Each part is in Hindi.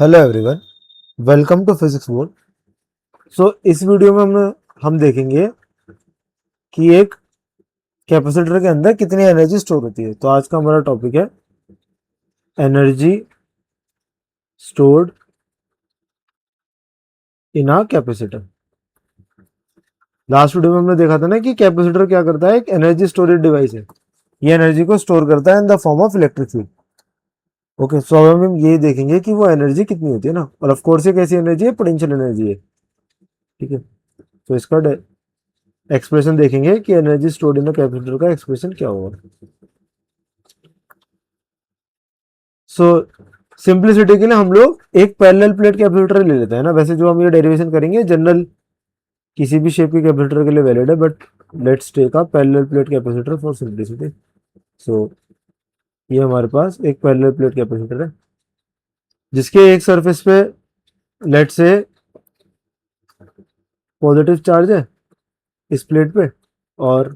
Hello everyone, welcome to Physics Board. इस वीडियो में हम देखेंगे कि एक कैपेसिटर के अंदर कितनी एनर्जी स्टोर होती है। तो आज का हमारा टॉपिक है energy stored in a capacitor. Last video में हमने देखा था ना कि कैपेसिटर क्या करता है, एक एनर्जी स्टोरेज डिवाइस है। ये एनर्जी को स्टोर करता है in the form of electric field. Okay, so अब हम ये देखेंगे कि वो एनर्जी कितनी होती है ना, और ऑफ कोर्स ये कैसी एनर्जी है, पोटेंशियल एनर्जी है। ठीक है, तो इसका एक्सप्रेशन देखेंगे कि energy stored in a capacitor का एक्सप्रेशन क्या होगा। सो सिंप्लिसिटी के लिए हम लोग एक पैरेलल प्लेट कैपेसिटर ले लेते हैं ना। वैसे जो हम ये डेरिवेशन करेंगे जनरल किसी भी शेप के कैपेसिटर के लिए वैलिड है, but let's take a parallel plate capacitor for simplicity. So ये हमारे पास एक पैरेलल प्लेट कैपेसिटर है जिसके एक सरफेस पे लेट से पॉजिटिव चार्ज है इस प्लेट पे, और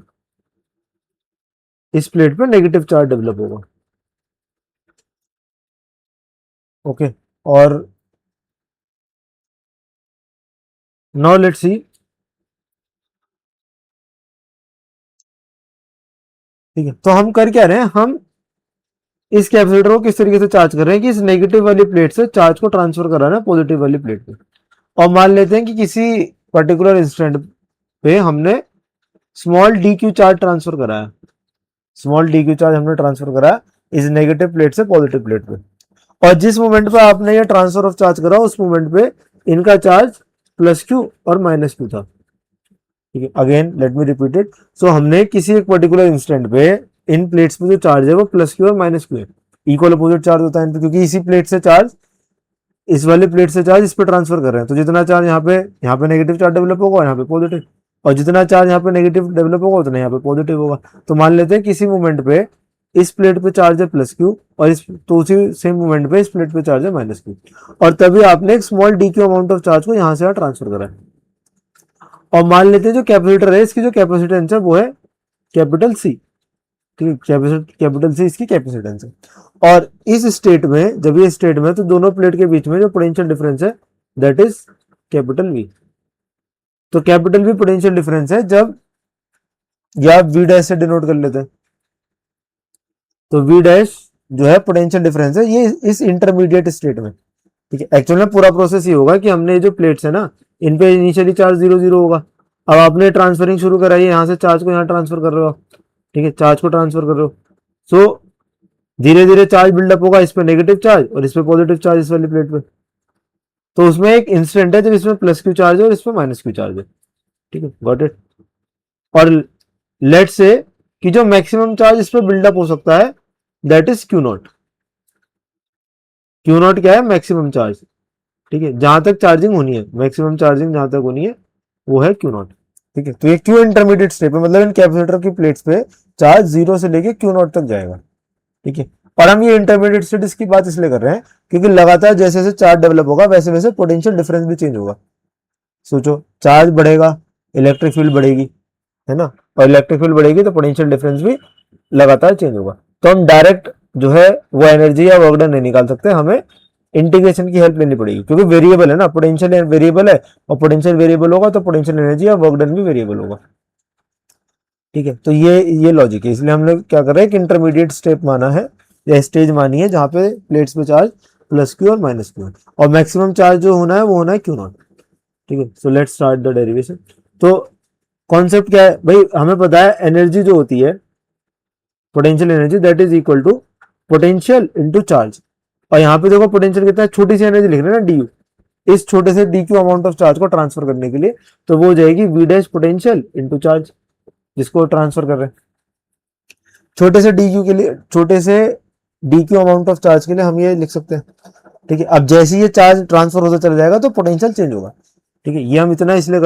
इस प्लेट पे नेगेटिव चार्ज डेवलप होगा। ओके, और नाउ लेट्स सी। ठीक है, तो हम कर क्या रहे हैं, हम इस कैपेसिटर को किस तरीके से चार्ज कर रहे हैं कि इस नेगेटिव वाली प्लेट से चार्ज को ट्रांसफर करा रहे हैं पॉजिटिव वाली प्लेट पे। और मान लेते हैं कि किसी पर्टिकुलर इंस्टेंट पे हमने small D Q charge transfer कराया। स्मॉल डी क्यू चार्ज हमने ट्रांसफर कराया इस नेगेटिव प्लेट से पॉजिटिव प्लेट पे, और जिस मोमेंट पे आपने ये ट्रांसफर ऑफ चार्ज करा उस मोमेंट पे इनका चार्ज प्लस क्यू और माइनस क्यू था। ठीक है, again let me repeat it. So हमने किसी एक पर्टिकुलर इंस्टेंट पे इन प्लेट्स पे जो चार्ज है वो प्लस क्यू और माइनस क्यू है। इक्वल अपोजिट चार्ज होता है इन पे, क्योंकि इसी प्लेट से चार्ज, इस वाली प्लेट से चार्ज इस पे ट्रांसफर कर रहे हैं। तो जितना चार्ज यहाँ पे नेगेटिव चार्ज डेवलप होगा, यहाँ पे पॉजिटिव, और जितना चार्ज यहाँ पे नेगेटिव डेवलप होगा उतना यहाँ पे पॉजिटिव होगा। तो मान लेते हैं किसी मोमेंट पे इस प्लेट पे चार्ज है प्लस क्यू, और इस तो उसी सेम मोमेंट पे इस प्लेट पे चार्ज है माइनस क्यू, और तभी आपने एक small D Q amount of charge को यहाँ से यहाँ ट्रांसफर करा है। और मान लेते हैं जो कैपेसिटर है इसकी जो कैपेसिटेंस है वो है कैपिटल सी। ठीक है, कैपिटल सी इसकी कैपेसिटेंस है। और इस स्टेट में, जब ये स्टेट में, तो दोनों प्लेट के बीच में जो पोटेंशियल डिफरेंस है दैट इज कैपिटल वी। तो कैपिटल वी पोटेंशियल डिफरेंस है जब, या वी डैश से डिनोट कर लेते हैं। तो वी डैश जो है पोटेंशियल डिफरेंस है ये इस इंटरमीडिएट स्टेट में। ठीक है, एक्चुअल में पूरा प्रोसेस ये होगा कि हमने जो प्लेट्स है ना, इन पे इनिशियली चार्ज 0 0 होगा। अब आपने ट्रांसफरिंग शुरू कराई है, यहाँ से चार्ज को यहाँ ट्रांसफर कर रहे हो। ठीक है, चार्ज को ट्रांसफर कर रहे हो। सो धीरे धीरे चार्ज बिल्डअप होगा, इस पे नेगेटिव चार्ज और इस पे पॉजिटिव चार्ज इस वाली प्लेट पे। तो उसमें एक इंस्टेंट है जब इसमें प्लस क्यू चार्ज है और इस पे माइनस क्यू चार्ज है। ठीक है, गॉट इट। और लेट से कि जो मैक्सिमम चार्ज इस पे बिल्डअप हो सकता है that is Q not. Q not क्या है, मैक्सिमम चार्ज। ठीक है, जहां तक चार्जिंग होनी है, मैक्सिमम चार्जिंग जहां तक होनी है वो है क्यू नॉट। ठीक है, तो ये क्यू इंटरमीडिएट स्टेप है, मतलब इन कैपेसिटर की प्लेट्स पे चार्ज 0 से लेके क्यू नॉट तक जाएगा। ठीक है, और हम ये इंटरमीडिएट स्टेट की बात इसलिए कर रहे हैं क्योंकि लगातार जैसे जैसे चार्ज डेवलप होगा वैसे वैसे पोटेंशियल डिफरेंस भी चेंज होगा। सोचो, चार्ज बढ़ेगा, इलेक्ट्रिक फील्ड बढ़ेगी, है ना, और इलेक्ट्रिक फील्ड बढ़ेगी तो पोटेंशियल डिफरेंस भी लगातार चेंज होगा। तो हम डायरेक्ट जो है वो एनर्जी या वर्क डन नहीं निकाल सकते, हमें इंटीग्रेशन की हेल्प लेनी पड़ेगी, क्योंकि वेरिएबल है ना, पोटेंशियल वेरिएबल है, और पोटेंशियल वेरिएबल होगा तो पोटेंशियल एनर्जी या वर्क डन भी वेरिएबल होगा। ठीक है, तो ये लॉजिक है, इसलिए हम लोग क्या कर रहे हैं कि इंटरमीडिएट स्टेप माना है या स्टेज मानी है जहां पे प्लेट्स पे चार्ज प्लस क्यू और माइनस क्यू है, और मैक्सिमम चार्ज जो होना है वो होना है क्यू नॉट। ठीक है, so let's start the derivation. तो कॉन्सेप्ट क्या है भाई, हमें पता है एनर्जी जो होती है, potential energy that is equal to potential into charge. और यहाँ पे देखो पोटेंशियल कितना है, छोटी सी एनर्जी लिख रहे हैं ना, डी यू। इस छोटे से D Q amount of charge को ट्रांसफर करने के लिए तो वो हो जाएगी V dash potential into charge, जिसको ट्रांसफर कर रहे हैं। छोटे से डी क्यू के लिए, छोटे से D Q amount of charge के लिए हम ये लिख सकते हैं। ठीक है, अब जैसे ये चार्ज ट्रांसफर होता चला जाएगा तो पोटेंशियल चेंज होगा। ठीक है, ये हम इतना इसलिए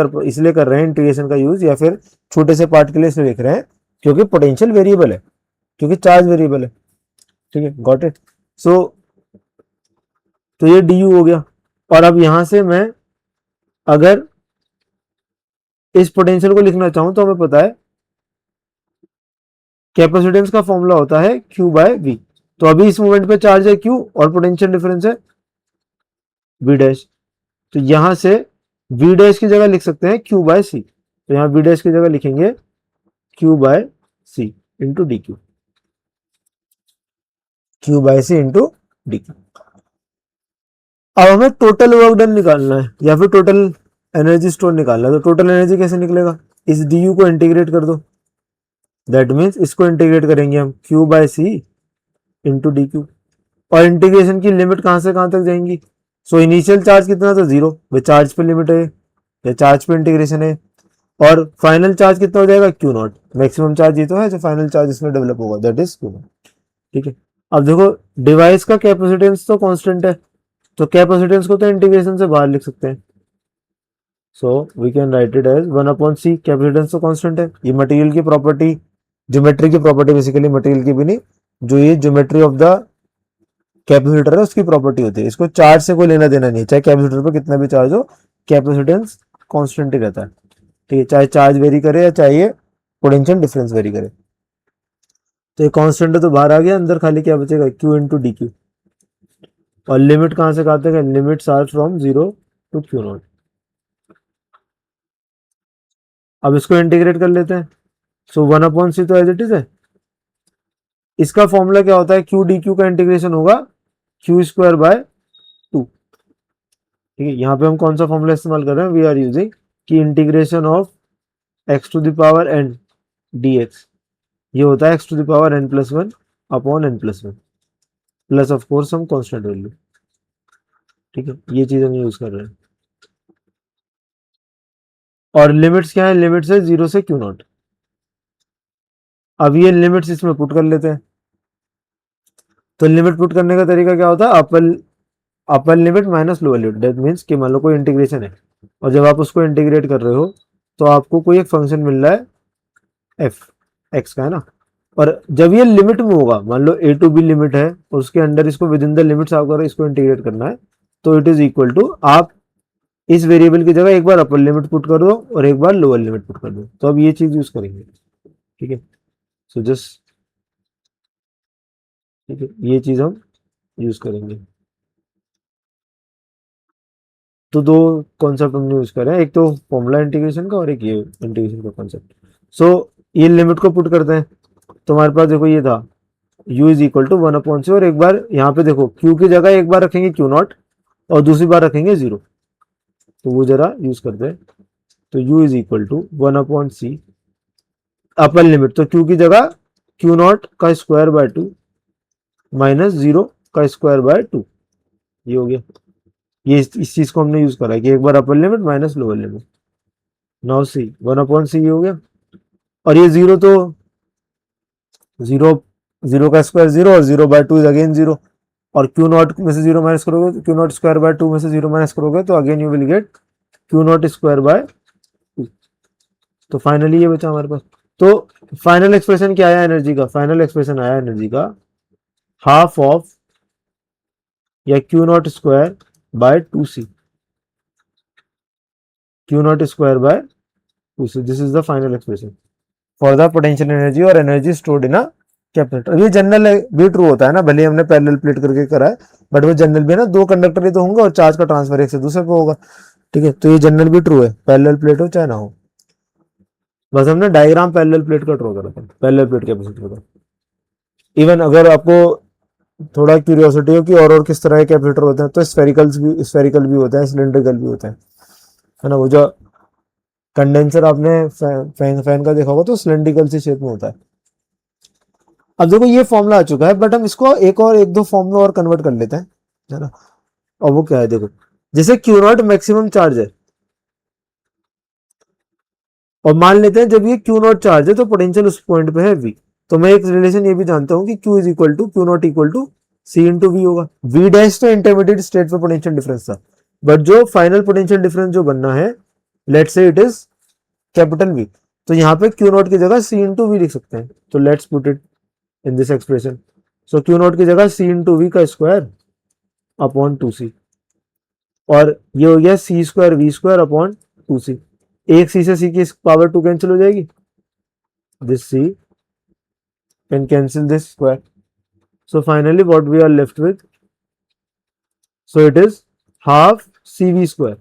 कर रहे हैं इंटीग्रेशन का यूज, या फिर छोटे से पार्ट के लिए इसलिए लिख रहे हैं क्योंकि पोटेंशियल वेरिएबल है, क्योंकि चार्ज वेरिएबल है। ठीक है, गॉट इट। सो तो ये डी यू हो गया, और अब यहां से मैं अगर इस पोटेंशियल को लिखना चाहूं तो हमें पता है कैपेसिटेंस का फॉर्मूला होता है Q बाय V। तो अभी इस मोमेंट पे चार्ज है Q और पोटेंशियल डिफरेंस है वी डैश। तो यहां से वी डैश की जगह लिख सकते हैं क्यू बाय सी। तो यहाँ वी डैश की जगह लिखेंगे Q by C into D Q, Q by C into D Q. अब हमें टोटल वर्क डन निकालना है या फिर टोटल एनर्जी स्टोर निकालना है। तो टोटल एनर्जी कैसे निकलेगा, इस डी यू को इंटीग्रेट कर दो, दैट मीन्स इसको इंटीग्रेट करेंगे हम Q by C into D Q. और इंटीग्रेशन की लिमिट कहां से कहां तक जाएंगी, सो इनिशियल चार्ज कितना था 0, वे चार्ज पे लिमिट है या चार्ज पे इंटीग्रेशन है। और फाइनल चार्ज कितना हो जाएगा क्यू नॉट, मैक्सिमम चार्ज ये तो है जो फाइनल चार्ज इसमें डेवलप होगा, दैट इज क्यू नॉट। ठीक है, अब देखो डिवाइस का कैपेसिटेंस तो कांस्टेंट है, तो कैपेसिटेंस को तो इंटीग्रेशन से बाहर लिख सकते हैं। So we can write it as 1/c। Capacitance तो कांस्टेंट है, ये मटेरियल की प्रॉपर्टी, ज्योमेट्री की प्रॉपर्टी, बेसिकली मटेरियल की भी नहीं, जो ये ज्योमेट्री ऑफ द कैपेसिटर है उसकी प्रॉपर्टी होती है। इसको चार्ज से कोई लेना देना नहीं है, चाहे कैपेसिटर पर कितना भी चार्ज हो, कैपेसिटेंस कांस्टेंट ही रहता है। ठीक है, चाहे चार्ज वेरी करे या चाहे पोटेंशियल डिफरेंस वेरी करे। तो ये कांस्टेंट है तो बाहर आ गया, अंदर खाली क्या बचेगा क्यू इंटू डी क्यू। और लिमिट कहां से कहां तक है, limits are from 0 to Q naught. अब इसको इंटीग्रेट कर लेते हैं। सो 1/c तो एज इट इज है। इसका फॉर्मूला क्या होता है, क्यू डी क्यू का इंटीग्रेशन होगा क्यू स्क्वायर बाय 2। ठीक है, यहाँ पे हम कौन सा फॉर्मूला इस्तेमाल कर रहे हैं, वी आर यूजिंग की integration of X to the power N D X, ये होता है X to the power N plus one upon N plus one plus of course हम कॉन्स्टेंट वैल्यू। ठीक है, ये चीज हम यूज कर रहे हैं। और लिमिट्स क्या है, लिमिट्स है 0 से क्यू नॉट। अब ये लिमिट्स इसमें पुट कर लेते हैं। तो लिमिट पुट करने का तरीका क्या होता है, अपर limit minus lower limit. That means कि मान लो कोई इंटीग्रेशन है और जब आप उसको इंटीग्रेट कर रहे हो तो आपको कोई एक फंक्शन मिल रहा है एफ एक्स का, है ना। और जब ये लिमिट में होगा, मान लो ए टू बी लिमिट है और उसके अंदर इसको विद इन द लिमिट्स आपको इसको इंटीग्रेट करना है, तो इट इज इक्वल टू, आप इस वेरिएबल की जगह एक बार अपर लिमिट पुट कर दो और एक बार लोअर लिमिट पुट कर दो। तो अब ये चीज यूज करेंगे। ठीक है, सो जस्ट, ठीक है, ये चीज हम यूज करेंगे। तो दो कॉन्सेप्ट हमने यूज करे हैं, एक तो फॉर्मूला इंटीग्रेशन का और एक ये इंटीग्रेशन का कॉन्सेप्ट। सो ये लिमिट को पुट करते हैं। तो हमारे पास देखो ये था u is equal to 1/c, और एक बार यहाँ पे देखो q की जगह एक बार रखेंगे q नॉट और दूसरी बार रखेंगे 0। तो वो जरा यूज करते हैं। तो u is equal to 1/c upper limit, तो q की जगह q नॉट का स्क्वायर बाय 2 माइनस 0 का स्क्वायर बाय 2, ये हो गया। ये इस चीज को हमने यूज करा है कि एक बार upper limit minus lower limit. Now C 1/c ये हो गया, और ये 0 तो 0, 0 का स्क्वायर 0 और 0/2 इज अगेन 0। और क्यू नॉट में से 0 माइनस करोगे तो क्यू नॉट स्क्वायर बाय 2 में से 0 माइनस करोगे तो again you will get Q not square by 2। तो फाइनली ये बचा हमारे पास। तो फाइनल एक्सप्रेशन क्या आया एनर्जी का, फाइनल एक्सप्रेशन आया एनर्जी का हाफ ऑफ या Q not square by 2c, Q not square by 2c, this is the final expression for the potential energy और energy stored in a capacitor. ये जनरल भी ट्रू होता है ना, भले हमने पैरेलल प्लेट करके करा है, बट वो जनरल भी है ना, दो कंडक्टर ही तो होंगे और चार्ज का ट्रांसफर एक से दूसरे पे होगा। ठीक है, तो ये जनरल भी ट्रू है, पैरेलल प्लेट हो चाहे ना हो। बस हमने डायग्राम पैरेलल प्लेट का ड्रॉ करा था, पैरेलल प्लेट कैपेसिटर का। इवन अगर आपको थोड़ा क्यूरियोसिटी हो कि और किस तरह के कैपेसिटर होते हैं, तो स्फेरिकल भी होते हैं, सिलेंड्रिकल भी होते हैं, है ना। वो जो कंडेंसर आपने फैन का देखा होगा तो सिलेंड्रिकल सी शेप में होता है। अब देखो ये फॉर्मूला आ चुका है, बट हम इसको एक दो फॉर्मूला और कन्वर्ट कर लेते हैं, है ना। और वो क्या है, देखो जैसे क्यू नॉट मैक्सिमम चार्ज है, और मान लेते हैं जब ये क्यू नॉट चार्ज है तो पोटेंशियल उस पॉइंट पे है v। तो मैं एक रिलेशन ये भी जानता हूं कि q is equal to Q naught equal to C into V होगा। v डैश तो इंटरमीडिएट स्टेट पे पोटेंशियल डिफरेंस था, बट जो फाइनल पोटेंशियल डिफरेंस जो बनना है, let's say it is capital V, तो यहाँ पे क्यू नॉट की जगह सी इंटू वी लिख सकते हैं। तो let's put it in this expression. So Q not की जगह सी इंटू वी का स्क्वायर अपॉन 2c, और ये हो गया C square V square upon 2c। एक सी से सी की पावर 2 कैंसिल हो जाएगी, this c can cancel this square. So finally what we are left with, so it is half C V square,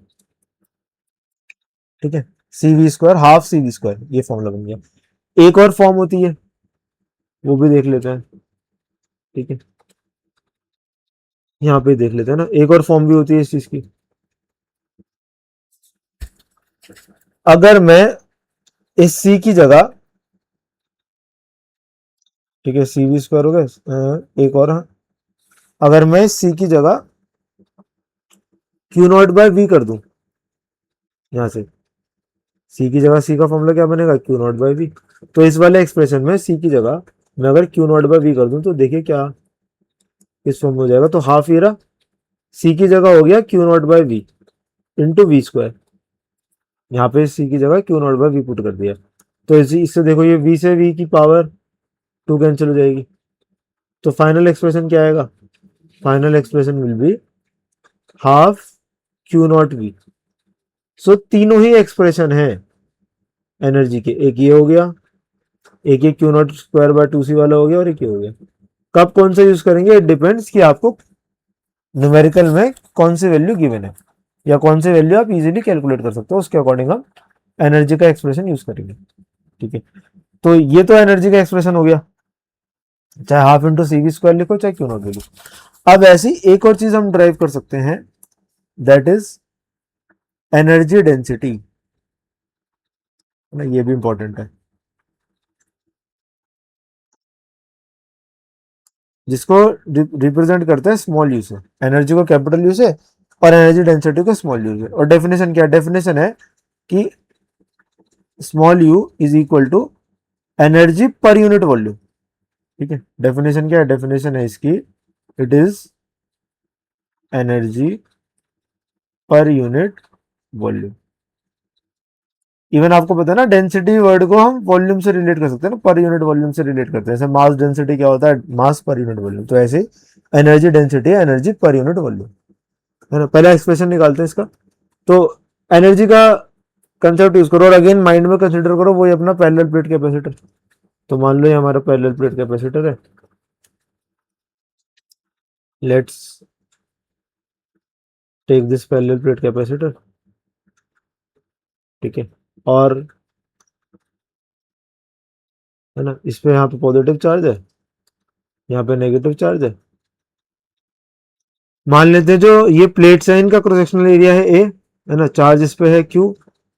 ठीक है, C V square half C V square, ये फॉर्मूला बन गया। एक और फॉर्म होती है, वो भी देख लेते हैं, ठीक है, यहाँ पे देख लेते हैं ना, एक और फॉर्म भी होती है इस चीज की। अगर मैं इस सी की जगह, ठीक है, सी वी स्क्वायर हो गया, एक और, हाँ, अगर मैं इस सी की जगह क्यू नॉट बाय वी कर दूं, यहां से सी की जगह सी का फॉर्मूला क्या बनेगा, क्यू नॉट बाय वी। तो इस वाले एक्सप्रेशन में सी की जगह मैं अगर क्यू नॉट बाय वी कर दूं तो देखिए क्या इस फॉर्म में हो जाएगा, तो हाफ ये रहा, सी की जगह हो गया Q naught by V into V square, यहाँ पे सी की जगह Q naught by V put कर दिया। तो इससे देखो ये वी से वी की पावर टू कैंसिल हो जाएगी, तो फाइनल एक्सप्रेशन क्या आएगा, final expression will be half Q not V. So तीनों ही एक्सप्रेशन है एनर्जी के, एक ये हो गया, एक ये Q not square by two C वाला हो गया, और एक ये हो गया। कब कौन सा यूज करेंगे, इट डिपेंड्स कि आपको न्यूमेरिकल में कौन सी वैल्यू गिवन है, या कौन सी वैल्यू आप इजीली कैलकुलेट कर सकते हो, उसके अकॉर्डिंग हम एनर्जी का एक्सप्रेशन यूज करेंगे, ठीक है। तो ये तो एनर्जी का एक्सप्रेशन हो गया, चाहे half into C V square लिखो चाहे क्यू नॉट लिखो। अब ऐसी एक और चीज हम ड्राइव कर सकते हैं, दैट इज एनर्जी डेंसिटी, ना, ये भी इंपॉर्टेंट है, जिसको रिप्रेजेंट करते हैं स्मॉल यू से, एनर्जी को कैपिटल यू से और एनर्जी डेंसिटी को स्मॉल यू से। और डेफिनेशन क्या है, डेफिनेशन है कि small U is equal to energy per unit volume, ठीक है। डेफिनेशन क्या है, डेफिनेशन है इसकी, it is energy per unit volume. Even आपको पता है ना, डेंसिटी वर्ड को हम वॉल्यूम से रिलेट कर सकते हैं ना, पर यूनिट वॉल्यूम से रिलेट करते हैं, जैसे मास डेंसिटी क्या होता है, मास पर यूनिट वॉल्यूम, तो ऐसे एनर्जी डेंसिटी है एनर्जी पर यूनिट वॉल्यूम, है ना। पहला एक्सप्रेशन निकालते हैं इसका, तो एनर्जी का कंसेप्ट यूज करो और अगेन माइंड में कंसिडर करो वो अपना पैरेलल प्लेट कैपेसिटर। तो मान लो ये हमारा पैरेलल प्लेट कैपेसिटर है, let's take this parallel plate capacitor, ठीक है, और है ना, इस पे यहाँ पे पॉजिटिव चार्ज है, यहाँ पे नेगेटिव चार्ज है। मान लेते हैं जो ये प्लेट्स है इनका क्रॉस सेक्शनल एरिया है ए, है ना, चार्ज इस पे है क्यू,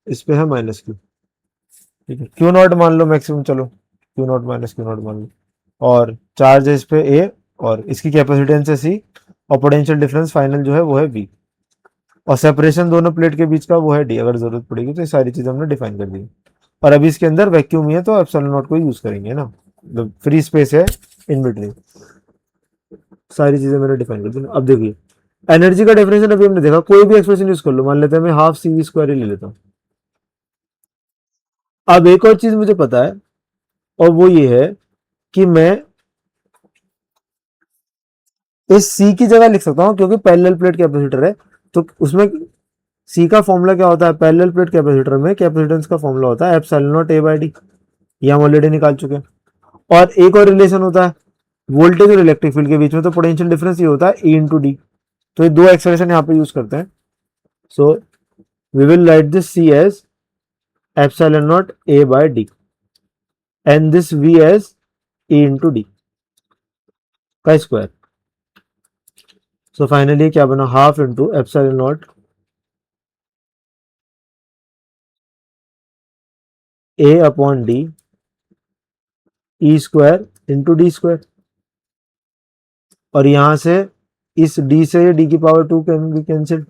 इस पे है माइनस क्यू, ठीक है, क्यू नॉट मान लो मैक्सिमम, चलो Q not minus Q not मान लो, और चार्ज है इस पे ए, और इसकी कैपेसिटेंस है सी, और पोटेंशियल डिफरेंस फाइनल जो है वो है वी, और सेपरेशन दोनों प्लेट के बीच का वो है डी, अगर जरूरत पड़ेगी तो ये सारी चीजें हमने डिफाइन कर दी। और अभी इसके अंदर वैक्यूम ही है तो एप्सिलॉन नॉट को यूज करेंगे ना, फ्री स्पेस है इन बिटवीन, सारी चीजें मैंने डिफाइन कर दी। अब देखिए एनर्जी का डेफिनेशन अभी हमने देखा, कोई भी एक्सप्रेशन यूज कर लो, मान लेते हैं मैं हाफ सी वी स्क्वायर ही ले लेता हूँ। अब एक और चीज मुझे पता है, और वो ये है कि मैं इस सी की जगह लिख सकता हूँ, क्योंकि पैरेलल प्लेट कैपेसिटर है, तो उसमें सी का फॉर्मूला क्या होता है, पैरेलल प्लेट कैपेसिटर में कैपेसिटेंस का फॉर्मूला होता है epsilon naught A by D, ये हम ऑलरेडी निकाल चुके हैं। और एक और रिलेशन होता है वोल्टेज और इलेक्ट्रिक फील्ड के बीच में, तो पोटेंशियल डिफरेंस ये होता है ई इंटू डी। तो ये दो एक्सप्रेशन यहाँ पे यूज करते हैं, so we will write this C as epsilon naught A by D and this V as A into D का स्क्वायर। सो फाइनली क्या बना, half into epsilon naught A upon D E square into D square, और यहां से इस डी से डी की power two can be cancelled,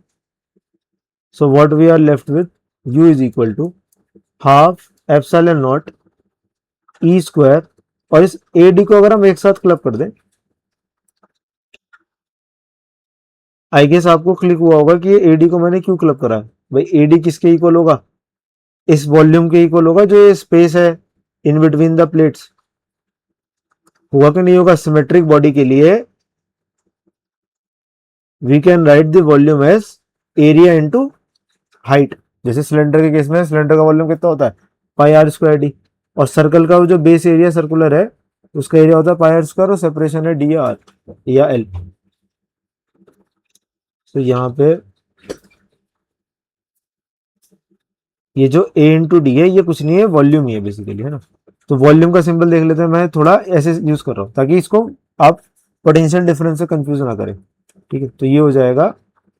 so what we are left with, u is equal to half epsilon naught E square, और इस ए डी को अगर हम एक साथ क्लब कर दें, आई गेस आपको क्लिक हुआ होगा कि ये ए डी को मैंने क्यों क्लब करा है। भाई ए डी किसके इक्वल होगा, इस वॉल्यूम के इक्वल होगा जो ये स्पेस है इन बिटवीन द प्लेट्स, होगा कि नहीं होगा। सिमेट्रिक बॉडी के लिए we can write the volume as area into height, जैसे सिलेंडर के केस में सिलेंडर का वॉल्यूम कितना होता है, पाई आर स्क्वायर डी, और सर्कल का जो बेस एरिया सर्कुलर है उसका एरिया होता है पाई आर स्क्वायर, और सेपरेशन है डी आर या एल। तो यहाँ पे ये जो A इंटू डी है ये कुछ नहीं है, वॉल्यूम ही है बेसिकली, है ना। तो वॉल्यूम का सिंबल देख लेते हैं, मैं थोड़ा ऐसे यूज कर रहा हूँ ताकि इसको आप पोटेंशियल डिफरेंस से कंफ्यूज ना करें। ठीक है, तो ये हो जाएगा,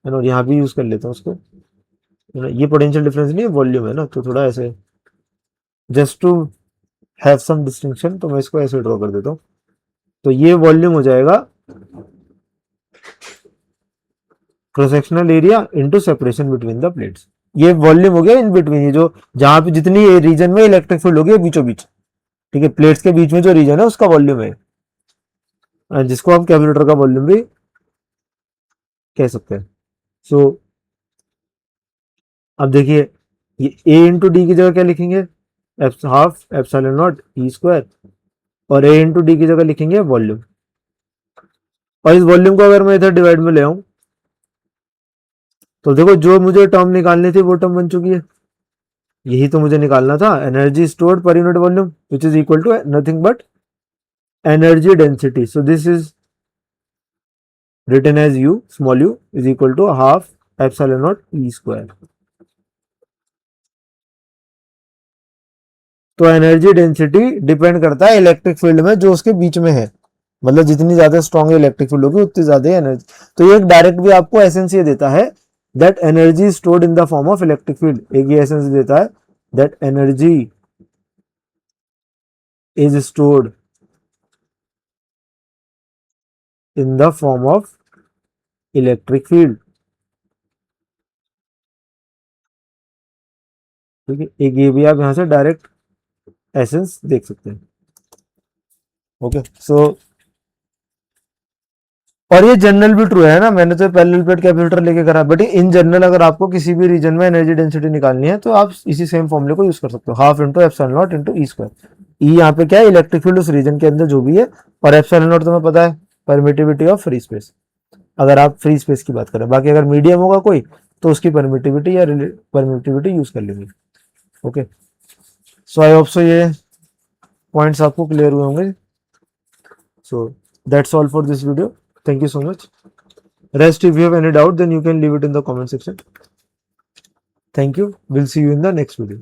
है ना, और यहाँ भी यूज कर लेता हूँ उसको, है ना। ये पोटेंशियल डिफरेंस नहीं है, वॉल्यूम है ना, तो थोड़ा ऐसे just to have some distinction, तो मैं इसको ऐसे ड्रॉ कर देता हूँ। तो ये वॉल्यूम हो जाएगा cross sectional area into separation between the plates. ये वॉल्यूम हो गया इन बिटवीन, ये जो जहां पे जितनी रीजन में इलेक्ट्रिक फील्ड होगी बीचों बीच, ठीक है, प्लेट्स के बीच में जो रीजन है उसका वॉल्यूम है, जिसको हम कैलकुलेटर का वॉल्यूम भी कह सकते हैं। सो अब देखिए, ये ए इंटू डी की जगह क्या लिखेंगे, half epsilon naught E square, और ए इंटू डी की जगह लिखेंगे वॉल्यूम। और इस वॉल्यूम को अगर मैं इधर डिवाइड में ले आऊं तो देखो जो मुझे टर्म निकालनी थी वो टर्म बन चुकी है। यही तो मुझे निकालना था, energy stored per unit volume which is equal to nothing but energy density. So this is written as u, small u is equal to half epsilon naught e square। तो एनर्जी डेंसिटी डिपेंड करता है इलेक्ट्रिक फील्ड में जो उसके बीच में है, मतलब जितनी ज्यादा स्ट्रॉन्ग इलेक्ट्रिक फील्ड होगी उतनी ज्यादा एनर्जी। तो ये एक डायरेक्ट भी आपको एसेंस ये देता है that energy stored in the form of electric field, एक ये एसेंस देता है that energy is stored in the form of electric field. ठीक है, एक ये भी आप यहां से डायरेक्ट एसेंस देख सकते हैं। ओके, सो और ये जनरल भी ट्रू है ना, मैंने तो पैरेलल प्लेट कैपेसिटर लेके करा, बट इन जनरल अगर आपको किसी भी रीजन में एनर्जी डेंसिटी निकालनी है तो आप इसी सेम फॉर्मूले को यूज कर सकते हो, half into epsilon not into E square. E यहाँ पे क्या है, इलेक्ट्रिक फील्ड उस रीजन के अंदर जो भी है, और एप्सिलॉन नॉट तुम्हें पता है परमिटिविटी ऑफ फ्री स्पेस, अगर आप फ्री स्पेस की बात करें। बाकी अगर मीडियम होगा कोई तो उसकी परमिटिविटी या परमिटिविटी यूज कर लेंगे। Okay, so I hope so ये पॉइंट्स आपको क्लियर हुए होंगे। So that's all for this video, thank you so much. Rest, if you have any doubt, then you can leave it in the comment section. Thank you. We'll see you in the next video.